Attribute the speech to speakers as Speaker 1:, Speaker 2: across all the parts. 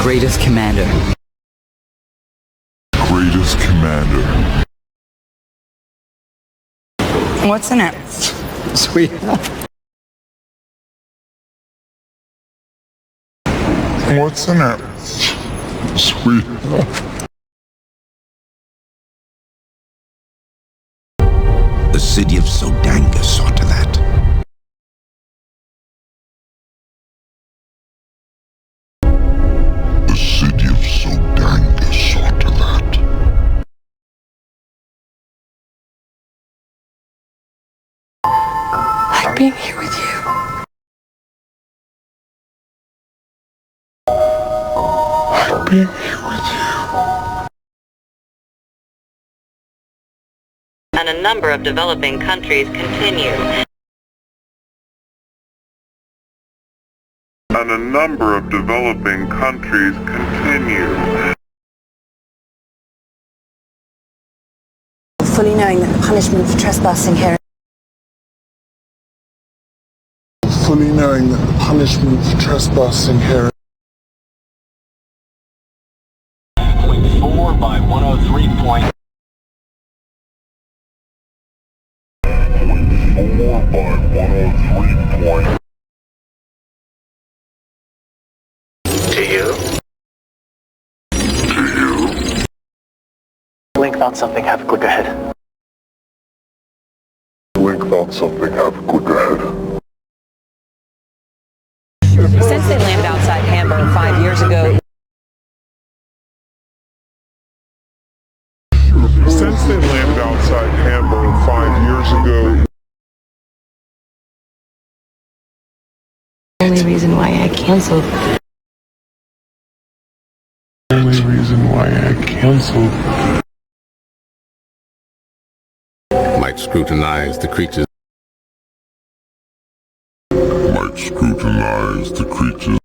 Speaker 1: Greatest commander.
Speaker 2: Greatest commander.
Speaker 1: What's in it?
Speaker 3: Sweet.
Speaker 2: What's in it? Sweet.
Speaker 4: The city of Sodanga saw to that.
Speaker 2: The city of Sodanga saw to that.
Speaker 1: Like being here with you.
Speaker 2: Like being here with you.
Speaker 5: And a number of developing countries continue.
Speaker 2: And a number of developing countries continue.
Speaker 6: Fully knowing that the punishment for trespassing here
Speaker 2: Fully knowing that the punishment for trespassing here
Speaker 7: 4 by 103.
Speaker 2: 4 by 103.
Speaker 7: To you?
Speaker 2: To you?
Speaker 7: Link found something. Have a click ahead.
Speaker 2: Link found something. Have a click ahead.
Speaker 8: Since they landed outside Hamburg 5 years ago,
Speaker 2: Since they landed outside Hamburg 5 years ago.
Speaker 6: only reason why I canceled.
Speaker 2: Only reason why I canceled.
Speaker 4: Might scrutinize the creatures.
Speaker 2: Might scrutinize the creatures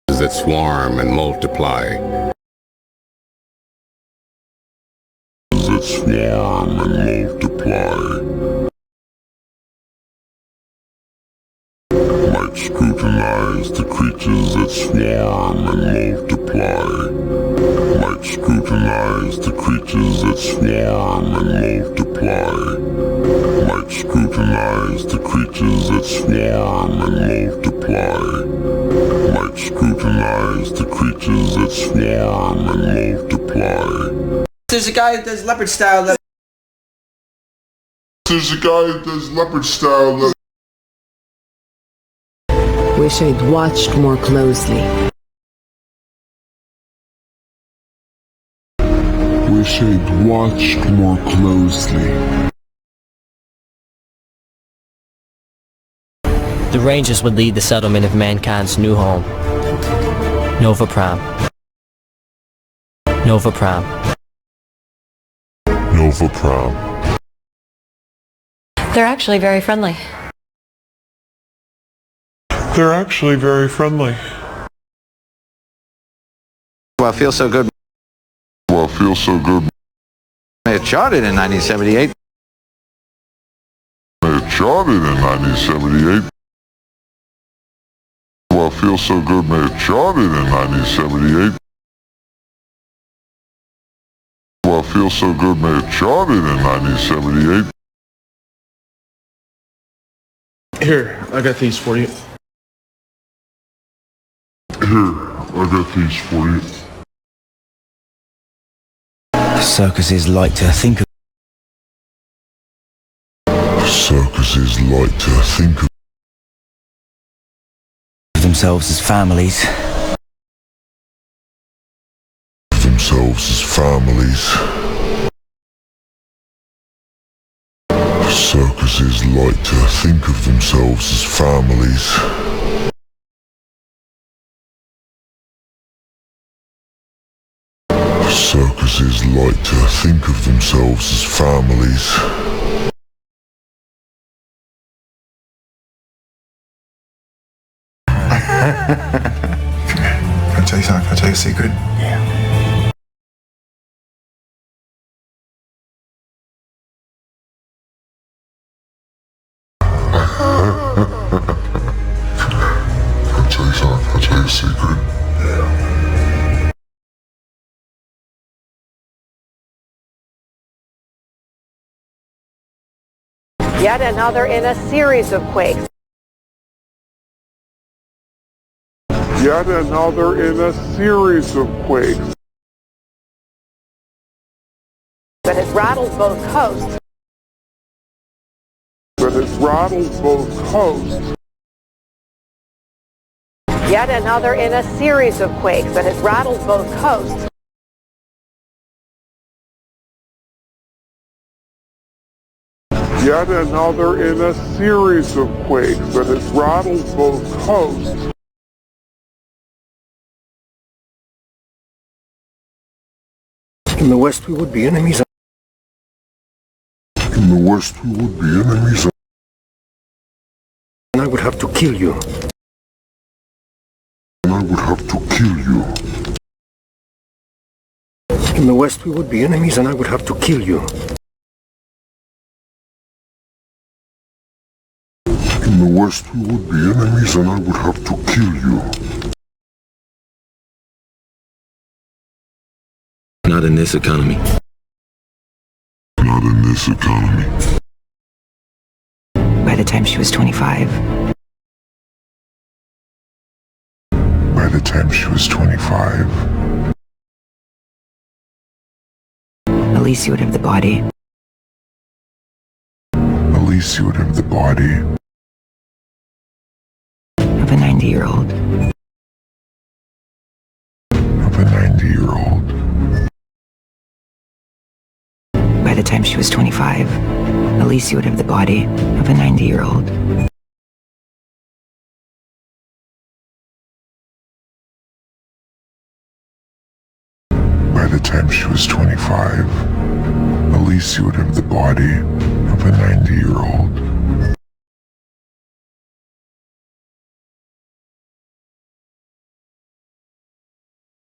Speaker 4: That swarm and multiply.
Speaker 2: that swarm and multiply. Might scrutinize the creatures that swarm and multiply. Might scrutinize the creatures that swarm and multiply. Might scrutinize the creatures that swarm and multiply. Might scrutinize the creatures that swarm and multiply.
Speaker 3: There's a guy that does leopard style that...
Speaker 2: There's a guy that does leopard style that...
Speaker 6: Wish I'd watched more closely.
Speaker 2: Wish I'd watched more closely.
Speaker 9: The Rangers would lead the settlement of mankind's new home. Nova Prime. Nova Prime.
Speaker 2: Nova Prime.
Speaker 8: they're actually very friendly.
Speaker 2: They're actually very friendly.
Speaker 3: Well, it feels so good.
Speaker 2: Well, it feels so good.
Speaker 3: It charted in 1978.
Speaker 2: It charted in 1978. Well, it feels so good. May it charted in 1978. Well, it feels so good. May it charted in 1978.
Speaker 10: Here, I got these for you.
Speaker 2: Here, I got these for you.
Speaker 1: Circuses like to think of...
Speaker 2: Circuses like to think of
Speaker 1: themselves as families.
Speaker 2: themselves as families. Circuses like to think of themselves as families. Circuses like to think of themselves as families.
Speaker 11: Can I tell you something? Can I tell you a secret?
Speaker 10: Yeah.
Speaker 2: Can I tell you something? Can I tell you a secret?
Speaker 8: Yet another in a series of quakes
Speaker 2: Yet another in a series of quakes
Speaker 8: that has rattled both coasts.
Speaker 2: that has rattled both coasts.
Speaker 8: Yet another in a series of quakes that has rattled both coasts.
Speaker 2: Yet another in a series of quakes that has rattled both coasts.
Speaker 11: In the West, we would be enemies.
Speaker 2: In the West, we would be enemies.
Speaker 11: And I would have to kill you.
Speaker 2: And I would have to kill you.
Speaker 11: In the West, we would be enemies, and I would have to kill you.
Speaker 2: In the West, we would be enemies, and I would have to kill you.
Speaker 4: Not in this economy.
Speaker 2: Not in this economy.
Speaker 1: By the time she was 25.
Speaker 2: By the time she was 25.
Speaker 1: At least you would have the body.
Speaker 2: At least you would have the body
Speaker 1: Of a 90-year-old.
Speaker 2: of a 90-year-old.
Speaker 1: By the time she was 25. At least you would have the body of a 90-year-old.
Speaker 2: By the time she was 25, at least you would have the body of a 90-year-old.